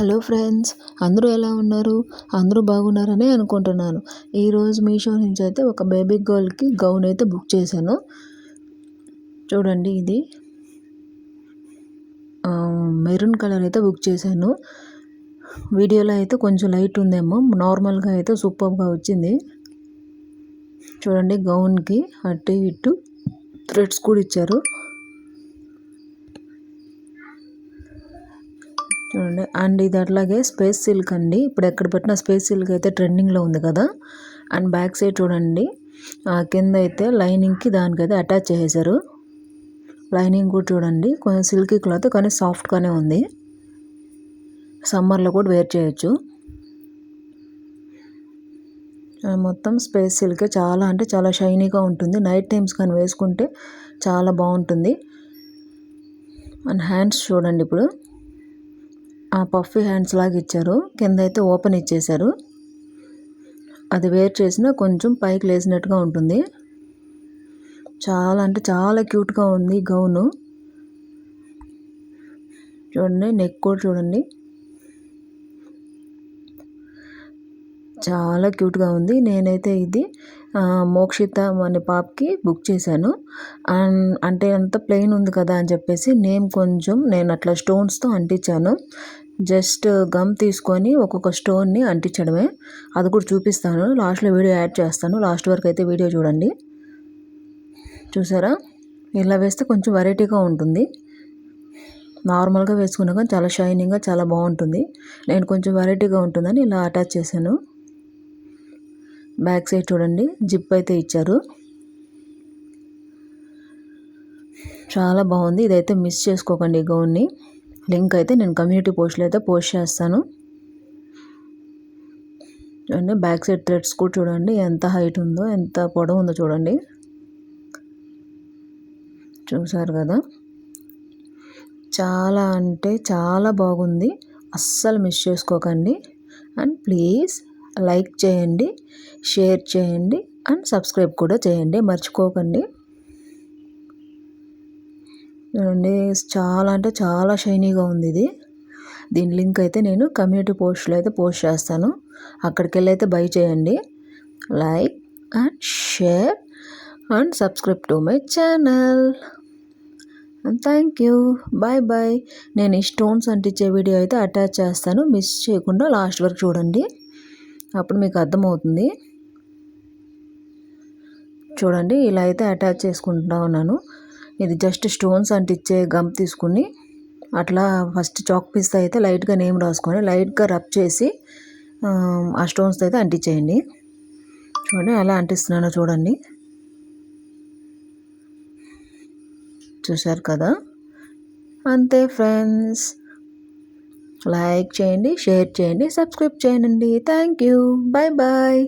Hello friends, అందరూ ఎలా ఉన్నారు? అందరూ బాగున్నారని అనుకుంటున్నాను. ఈరోజు మీషో నుంచి అయితే ఒక బేబీ గర్ల్కి గౌన్ అయితే బుక్ చేశాను. చూడండి, ఇది మెరూన్ కలర్ అయితే బుక్ చేశాను. వీడియోలో అయితే కొంచెం లైట్ ఉందేమో, నార్మల్గా అయితే సూపర్గా వచ్చింది. చూడండి, గౌన్కి అటు ఇటు థ్రెడ్స్ కూడా ఇచ్చారు. చూడండి, అండ్ ఇది అట్లాగే స్పేస్ సిల్క్ అండి. ఇప్పుడు ఎక్కడ పెట్టిన స్పేస్ సిల్క్ అయితే ట్రెండింగ్లో ఉంది కదా. అండ్ బ్యాక్ సైడ్ చూడండి, కింద అయితే లైనింగ్కి దానికైతే అటాచ్ చేసేసారు. లైనింగ్ కూడా చూడండి, కొంచెం సిల్కీ క్లాత్ కానీ సాఫ్ట్గానే ఉంది. సమ్మర్లో కూడా వేర్ చేయొచ్చు. మొత్తం స్పేస్ సిల్క్ చాలా అంటే చాలా షైనీగా ఉంటుంది. నైట్ టైమ్స్ కానీ వేసుకుంటే చాలా బాగుంటుంది. అండ్ హ్యాండ్స్ చూడండి, ఇప్పుడు పఫీ హ్యాండ్స్ లాగా ఇచ్చారు. కింద అయితే ఓపెన్ ఇచ్చేసారు. అది వేర్ చేసినా కొంచెం పైకి లేసినట్టుగా ఉంటుంది. చాలా అంటే చాలా క్యూట్గా ఉంది గౌను. చూడండి, నెక్ కూడా చూడండి, చాలా క్యూట్గా ఉంది. నేనైతే ఇది మోక్షిత అనే పాపకి బుక్ చేశాను. అంటే అంత ప్లెయిన్ ఉంది కదా అని చెప్పేసి నేను అట్లా స్టోన్స్తో అంటించాను. జస్ట్ గమ్ తీసుకొని ఒక్కొక్క స్టోన్ని అంటించడమే. అది కూడా చూపిస్తాను, లాస్ట్లో వీడియో యాడ్ చేస్తాను. లాస్ట్ వరకు అయితే వీడియో చూడండి. చూసారా, ఇలా వేస్తే కొంచెం వెరైటీగా ఉంటుంది. నార్మల్గా వేసుకున్నా కానీ చాలా షైనింగ్గా చాలా బాగుంటుంది. నేను కొంచెం వెరైటీగా ఉంటుందని ఇలా అటాచ్ చేశాను. బ్యాక్ సైడ్ చూడండి, జిప్ అయితే ఇచ్చారు. చాలా బాగుంది. ఇదైతే మిస్ చేసుకోకండి ఈ గౌన్ని. లింక్ అయితే నేను కమ్యూనిటీ పోస్ట్లో అయితే పోస్ట్ చేస్తాను. చూడండి, బ్యాక్ సైడ్ థ్రెడ్స్ కూడా చూడండి ఎంత హైట్ ఉందో, ఎంత పొడవు ఉందో చూడండి. చూసారు కదా, చాలా అంటే చాలా బాగుంది. అస్సలు మిస్ చేసుకోకండి. అండ్ ప్లీజ్ లైక్ చేయండి, షేర్ చేయండి, అండ్ సబ్స్క్రైబ్ కూడా చేయండి, మర్చిపోకండి. చూడండి, చాలా అంటే చాలా షైనీగా ఉంది ఇది. దీని లింక్ అయితే నేను కమ్యూనిటీ పోస్ట్లో అయితే పోస్ట్ చేస్తాను. అక్కడికి వెళ్ళి అయితే బై చేయండి. Like and share and subscribe to my channel. Thank you. Bye bye. నేను ఈ స్టోన్స్ అంటించే వీడియో అయితే అటాచ్ చేస్తాను. మిస్ చేయకుండా లాస్ట్ వరకు చూడండి, అప్పుడు మీకు అర్థమవుతుంది. చూడండి, ఇలా అయితే అటాచ్ చేసుకుంటా ఉన్నాను. ఇది జస్ట్ స్టోన్స్ అంటించే గమ్ తీసుకుని అట్లా ఫస్ట్ చాక్ పీస్తో అయితే లైట్గా నేమ్ రాసుకొని లైట్గా రబ్ చేసి ఆ స్టోన్స్తో అయితే అంటించేయండి. చూడండి, ఎలా అంటిస్తున్నానో చూడండి. చూశారు కదా, అంతే ఫ్రెండ్స్. లైక్ చేయండి, షేర్ చేయండి, సబ్స్క్రైబ్ చేయండి. Thank you. Bye bye.